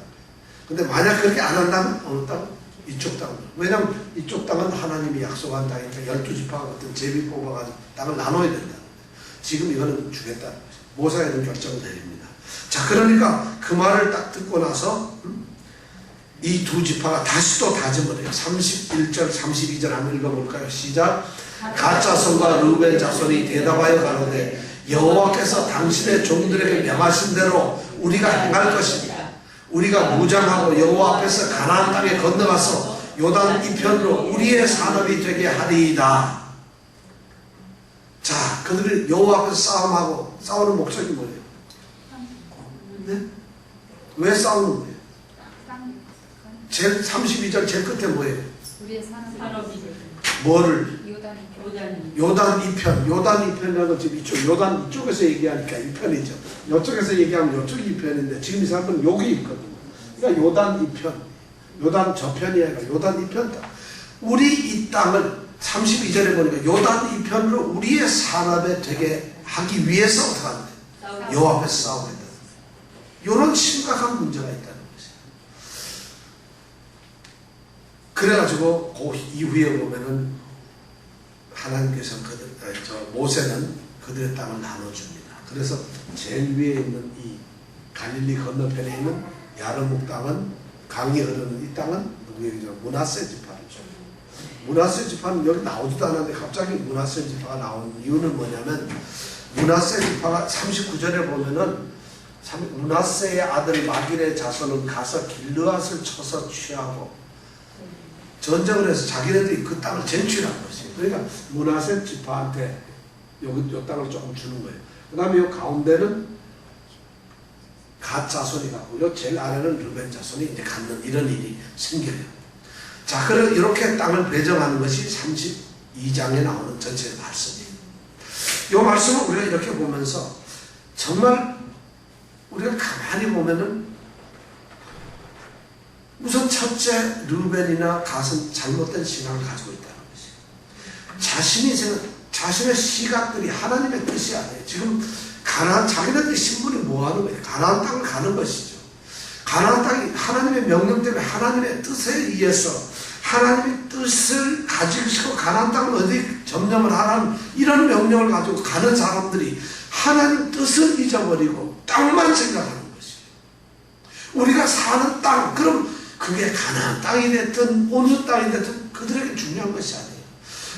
근데 만약 그렇게 안 한다면 어느 땅? 이쪽 땅. 왜냐하면 이쪽 땅은 하나님이 약속한 땅이니까 12지파가 어떤 제비 뽑아가지고 땅을 나눠야 된다. 지금 이거는 주겠다. 모세가 이런 결정을 내립니다. 자, 그러니까 그 말을 딱 듣고 나서 이 두 지파가 다시 또 다짐을 해요. 31절, 32절 한번 읽어볼까요? 시작. 갓 자손과 르우벤 자손이 대답하여 가로되 여호와께서 당신의 종들에게 명하신 대로 우리가 행할 것이다. 우리가 무장하고 여호와 앞에서 가나안 땅에 건너가서 요단 이편으로 우리의 산업이 되게 하리이다. 자, 그들이 여호와 앞에서 싸움하고 싸우는 목적이 뭐예요? 네? 왜 싸우는 거예요? 제일 32절 제일 끝에 뭐예요? 우리의 산업이 뭐를? 요단이. 요단 2편. 요단 2편이라고 지금 이쪽, 요단 이쪽에서 얘기하니까 2편이죠. 이쪽에서 얘기하면 이쪽이 2편인데 지금 이 사람은 여기 있거든요. 그러니까 요단 2편. 요단 저편이 아니라 요단 2편이다. 우리 이 땅을 32절에 보니까 요단 2편으로 우리의 산업에 되게 하기 위해서 어떻게 하는데? 여호와 앞에서 싸우게 된다. 이런 심각한 문제가 있다는 것이에요. 그래가지고 그 이후에 보면은 하나님께서 모세는 그들의 땅을 나눠줍니다. 그래서 제일 위에 있는 이 갈릴리 건너편에 있는 야르묵 땅은 강이 흐르는 이 땅은 누구에게죠? 므낫세 지파죠. 므낫세 지파는 여기 나오지도 않았는데 갑자기 므낫세 지파가 나온 이유는 뭐냐면 므낫세 지파가 39절에 보면은 므낫세의 아들 마길의 자손은 가서 길르앗을 쳐서 취하고 전쟁을 해서 자기네들이 그 땅을 쟁취한 것이에요. 그러니까 므낫세 지파한테 요 땅을 조금 주는 거예요. 그 다음에 요 가운데는 갓 자손이 갖고 요 제일 아래는 르벤 자손이 이제 갖는 이런 일이 생겨요. 자, 그럼 이렇게 땅을 배정하는 것이 32장에 나오는 전체 말씀이에요. 이 말씀을 우리가 이렇게 보면서 정말 우리가 가만히 보면은 우선 첫째 르벤이나 갓은 잘못된 신앙을 가지고 있다는 것이에요. 자신의 시각들이 하나님의 뜻이 아니에요. 지금 가나안, 자기네들이 신분이 뭐 하는 거예요? 가나안 땅을 가는 것이죠. 가나안 땅이 하나님의 명령 때문에 하나님의 뜻에 의해서 하나님의 뜻을 가지고 가나안 땅을 어디 점령을 하라는 이런 명령을 가지고 가는 사람들이 하나님 뜻을 잊어버리고 땅만 생각하는 것이에요. 우리가 사는 땅, 그럼 그게 가나안 땅이 됐든 어느 땅이 됐든 그들에게 중요한 것이 아니에요.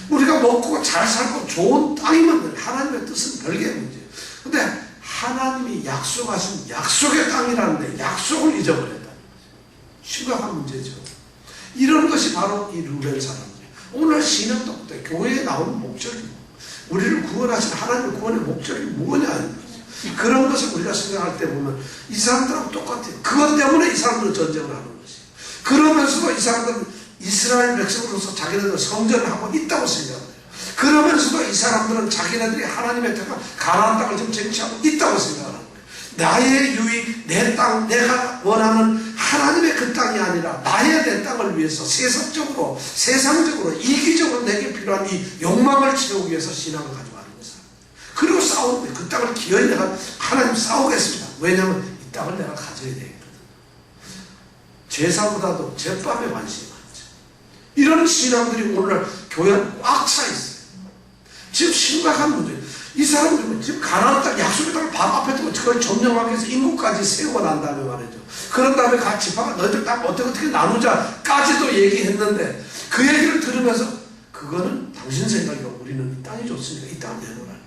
우리가 먹고 잘 살고 좋은 땅이면 하나님의 뜻은 별개의 문제예요. 근데 하나님이 약속하신 약속의 땅이라는데 약속을 잊어버렸다는 거죠. 심각한 문제죠. 이런 것이 바로 이 르벤 사람들이에요. 오늘 신앙도 그때 교회에 나오는 목적이 우리를 구원하신 하나님의 구원의 목적이 뭐냐는 거죠. 그런 것을 우리가 생각할 때 보면 이 사람들하고 똑같아요. 그것 때문에 이 사람들은 전쟁을 하는 것이에요. 그러면서도 이 사람들은 이스라엘 백성으로서 자기네들 성전을 하고 있다고 생각해요. 그러면서도 이 사람들은 자기네들이 하나님의 땅을 가나안 땅을 지금 쟁취하고 있다고 생각하는 거예요. 나의 유익, 내 땅, 내가 원하는 하나님의 그 땅이 아니라 나의 내 땅을 위해서 세속적으로, 세상적으로, 이기적으로 내게 필요한 이 욕망을 채우기 위해서 신앙을 가져가는 것이다. 그리고 싸우는 거예요. 그 땅을 기어이 내가 하나님 싸우겠습니다. 왜냐하면 이 땅을 내가 가져야 되거든. 제사보다도 제밥에 관심이 많죠. 이런 신앙들이 오늘 교회에 꽉 차 있어요. 지금 심각한 문제예요. 이 사람들은 지금 가나안 땅 약속의 땅을 바로 앞에 두고 그걸 점령하기 위해서 인구까지 세우고 난 다음에 말이죠. 그런 다음에 각 지파가 너희들 땅 어떻게 나누자까지도 얘기했는데 그 얘기를 들으면서 그거는 당신 생각이고 우리는 이 땅이 좋으니까 이 땅을 내놓으라는 거죠.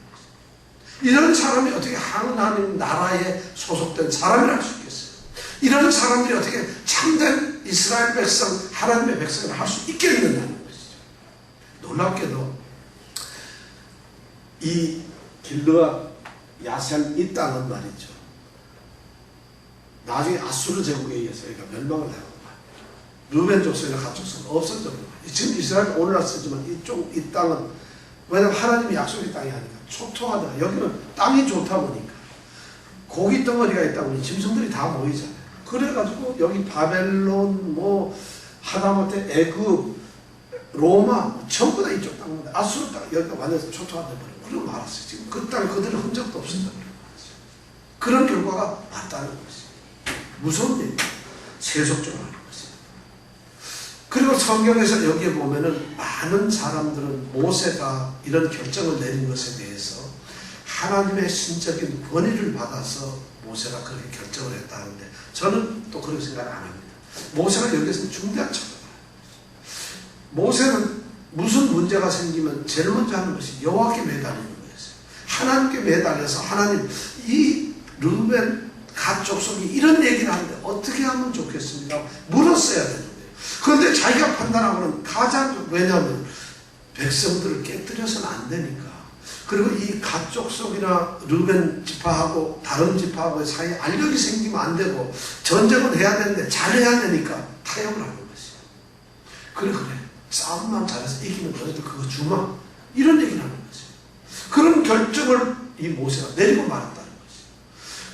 이런 사람이 어떻게 하나님 나라에 소속된 사람이라 할 수 있겠어요? 이런 사람들이 어떻게 참된 이스라엘 백성, 하나님의 백성을 할 수 있겠느냐는 것이죠. 놀랍게도 이 길르앗 야센 이 땅은 말이죠. 나중에 아수르 제국에 의해서 그러니까 멸망을 하고 르벤 족속이나 갓 족속은 없어졌고 지금 이스라엘 오늘날 쓰지만 이 땅은 왜냐하면 하나님이 약속의 땅이 아니까 초토하다. 여기는 땅이 좋다 보니까 고기 덩어리가 있다 보니 짐승들이 다 모이잖아요. 그래가지고 여기 바벨론 하다못해 애굽 로마 전부 다 이쪽 땅인데 아수르 땅 여기가 완전히 초토화돼 버려요. 그럼 말았어요. 지금 그 땅 그들은 흔적도 없었다는 거죠. 그런 결과가 맞다는 것이에요. 무서운 얘기예요. 세속적으로 하는 것이에요. 그리고 성경에서 여기에 보면은 많은 사람들은 모세가 이런 결정을 내린 것에 대해서 하나님의 신적인 권위를 받아서 모세가 그렇게 결정을 했다는데 저는 또 그렇게 생각 안 합니다. 모세가 여기서 중대한 처벌을 모세는 무슨 문제가 생기면 제일 먼저 하는 것이 여호와께 매달리는 거였어요. 하나님께 매달려서 하나님 이 르벤 갓 족속이 이런 얘기를 하는데 어떻게 하면 좋겠습니까? 물었어야 되는 거예요. 그런데 자기가 판단하고는 가장 왜냐하면 백성들을 깨뜨려서는 안 되니까. 그리고 이 갓 족속이나 르벤 지파하고 다른 지파하고의 사이에 알력이 생기면 안 되고 전쟁은 해야 되는데 잘해야 되니까 타협을 하는 것이에요. 그래. 싸움만 잘해서 이기면 너희들 그거 주마. 이런 얘기를 하는 거지. 그런 결정을 이 모세가 내리고 말았다는 거지.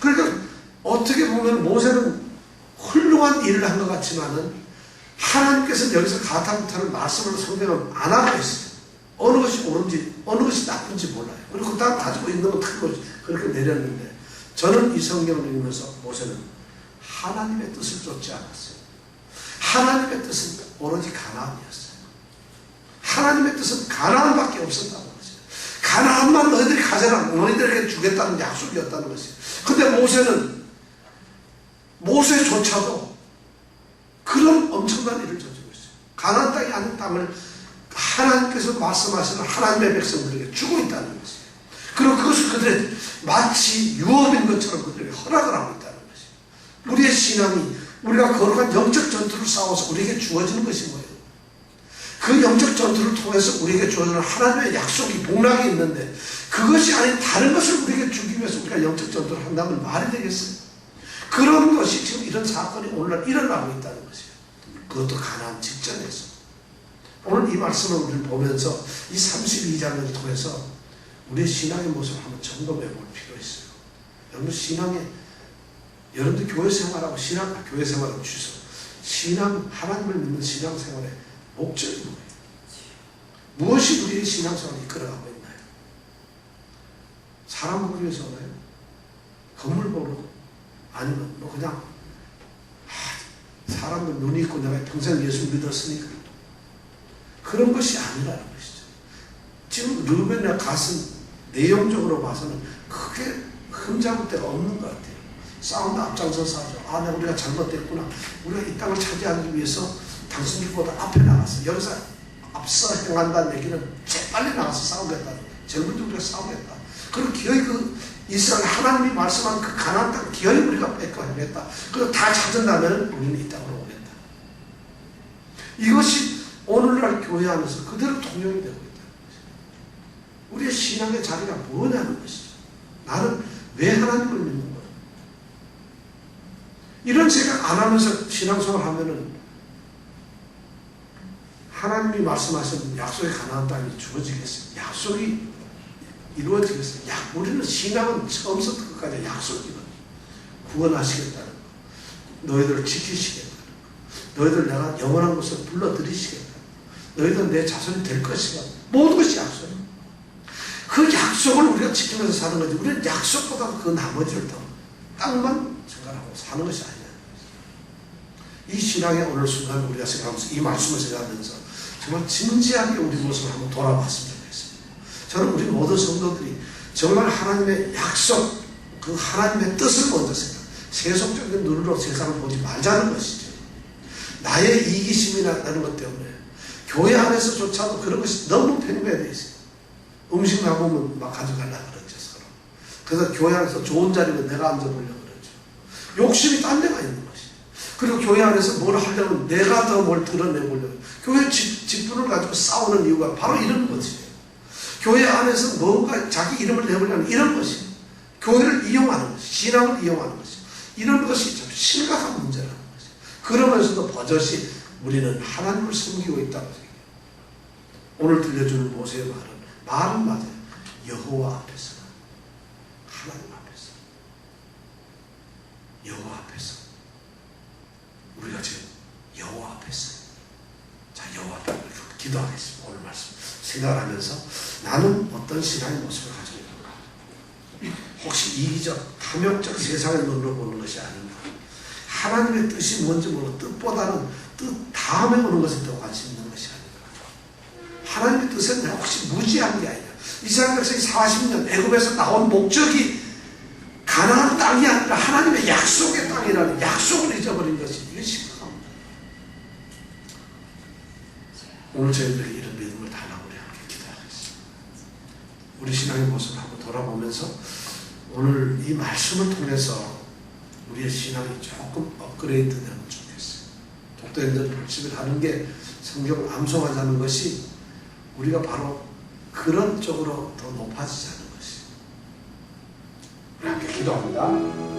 그러니까 어떻게 보면 모세는 훌륭한 일을 한 것 같지만은 하나님께서는 여기서 가타부타를 말씀으로 성경을 안 하고 있어요. 어느 것이 옳은지 어느 것이 나쁜지 몰라요. 그리고 다 가지고 있는 건 틀린 거지. 그렇게 내렸는데 저는 이 성경을 읽으면서 모세는 하나님의 뜻을 쫓지 않았어요. 하나님의 뜻은 오로지 가나안이었어요. 하나님의 뜻은 가나안밖에 없었다는 것이에요. 가나안만 너희들이 가져라. 너희들에게 주겠다는 약속이었다는 것이에요. 근데 모세조차도 그런 엄청난 일을 저지르고 있어요. 가나안 땅이 아닌 땅을 하나님께서 말씀하시는 하나님의 백성들에게 주고 있다는 것이에요. 그리고 그것을 그들의 마치 유업인 것처럼 그들에게 허락을 하고 있다는 것이에요. 우리의 신앙이 우리가 거룩한 영적 전투를 싸워서 우리에게 주어지는 것이 뭐예요? 그 영적 전투를 통해서 우리에게 주어지는 하나님의 약속이 복락이 있는데 그것이 아닌 다른 것을 우리에게 주기 위해서 우리가 영적 전투를 한다면 말이 되겠어요? 그런 것이 지금 이런 사건이 오늘날 일어나고 있다는 것이에요. 그것도 가나안 직전에서. 오늘 이 말씀을 우리를 보면서 이 32장을 통해서 우리의 신앙의 모습을 한번 점검해 볼 필요가 있어요. 여러분 신앙에 여러분들 교회 생활하고 교회 생활하고 주셔서 신앙, 하나님을 믿는 신앙생활의 목적이 뭐예요? 무엇이 우리의 신앙생활을 이끌어가고 있나요? 사람 보기 위해서 오나요? 건물 보러? 아니면 뭐 그냥 사람들 눈이 있고 내가 평생 예수 믿었으니까 그런 것이 아니라는 것이죠. 지금 르벤의 가슴 내용적으로 봐서는 크게 흠잡을 데가 없는 것 같아요. 싸움도 앞장서서 하죠. 우리가 잘못됐구나. 우리가 이 땅을 차지하기 위해서 당신들보다 앞에 나가서 여기서 앞서 행한다는 얘기는 재빨리 나가서 싸우겠다. 젊은들 우리가 싸우겠다. 그리고 기어이 이스라엘 하나님이 말씀한 그 가나안 땅 기어이 우리가 뺏고 하겠다. 그거 다 찾은다면 우리는 이 땅으로 오겠다. 이것이 오늘날 교회 안에서 그대로 통용이 되고 있다는 것이죠. 우리의 신앙의 자리가 뭐냐는 것이죠. 나는 왜 하나님을 믿는 거야? 이런 생각 안 하면서 신앙생활 하면은 하나님이 말씀하신 약속의 가나안 땅이 주어지겠어요? 약속이 이루어지겠어요? 우리는 신앙은 처음부터 끝까지 약속이거든요. 구원하시겠다는 거, 너희들을 지키시겠다는 거, 너희들 내가 영원한 곳에 불러들이시겠다는 거, 너희들 내 자손이 될 것이다. 모든 것이 약속이에요. 그 약속을 우리가 지키면서 사는 거지. 우리는 약속보다 그 나머지를 더 땅만 생각하고 사는 것이 아니야. 이 신앙의 오늘 순간 우리가 생각하면서 이 말씀을 생각하면서 정말 진지하게 우리 모습을 한번 돌아봤으면 좋겠습니다. 저는 우리 모든 성도들이 정말 하나님의 약속, 그 하나님의 뜻을 먼저 생각, 세속적인 눈으로 세상을 보지 말자는 것이죠. 나의 이기심이라는 것 때문에 교회 안에서조차도 그런 것이 너무 편입되어 있어요. 음식 남으면 막 가져가려고 그러죠, 서로. 그래서 교회 안에서 좋은 자리면 내가 앉아보려고 그러죠. 욕심이 딴 데가 있는 것이. 그리고 교회 안에서 뭘 하려면 내가 더 뭘 드러내보려고. 교회 직분을 가지고 싸우는 이유가 바로 이런 것이에요. 교회 안에서 뭔가 자기 이름을 내보려는 이런 것이에요. 교회를 이용하는 것이, 신앙을 이용하는 것이. 이런 것이 좀 심각한 문제라는 것이에요. 그러면서도 버젓이 우리는 하나님을 섬기고 있다고 생각해요. 오늘 들려주는 모세의 말은 맞아요. 여호와 앞에서, 하나님 앞에서, 여호와 앞에서, 우리가 지금 여호와 앞에서, 자 여호와 앞에 기도하겠습니다. 오늘 말씀 생각하면서 나는 어떤 신앙의 모습을 가지고 있는가? 혹시 이기적, 탐욕적 세상의 눈으로 보는 것이 아닌가? 하나님의 뜻이 뭔지 모르고 뜻보다는 뜻 다음에 오는 것에 더 관심 있는 것이 아닌가? 하나님의 뜻은 내가 혹시 무지한 게 아니라 이스라엘 백성이 40년 애굽에서 나온 목적이 가나안 땅이 아니라 하나님의 약속의 땅이라는 약속을 잊어버린 것이 이게 심각합니다. 오늘 저희들에게 이런 믿음을 달라고 우리 함께 기도하겠습니다. 우리 신앙의 모습을 한번 돌아보면서 오늘 이 말씀을 통해서 우리의 신앙이 조금 업그레이드 되면 좋겠어요. 독도행전 별집을 하는 게 성경을 암송하자는 것이 우리가 바로 그런 쪽으로 더 높아지자는 것이. 함께 기도합니다.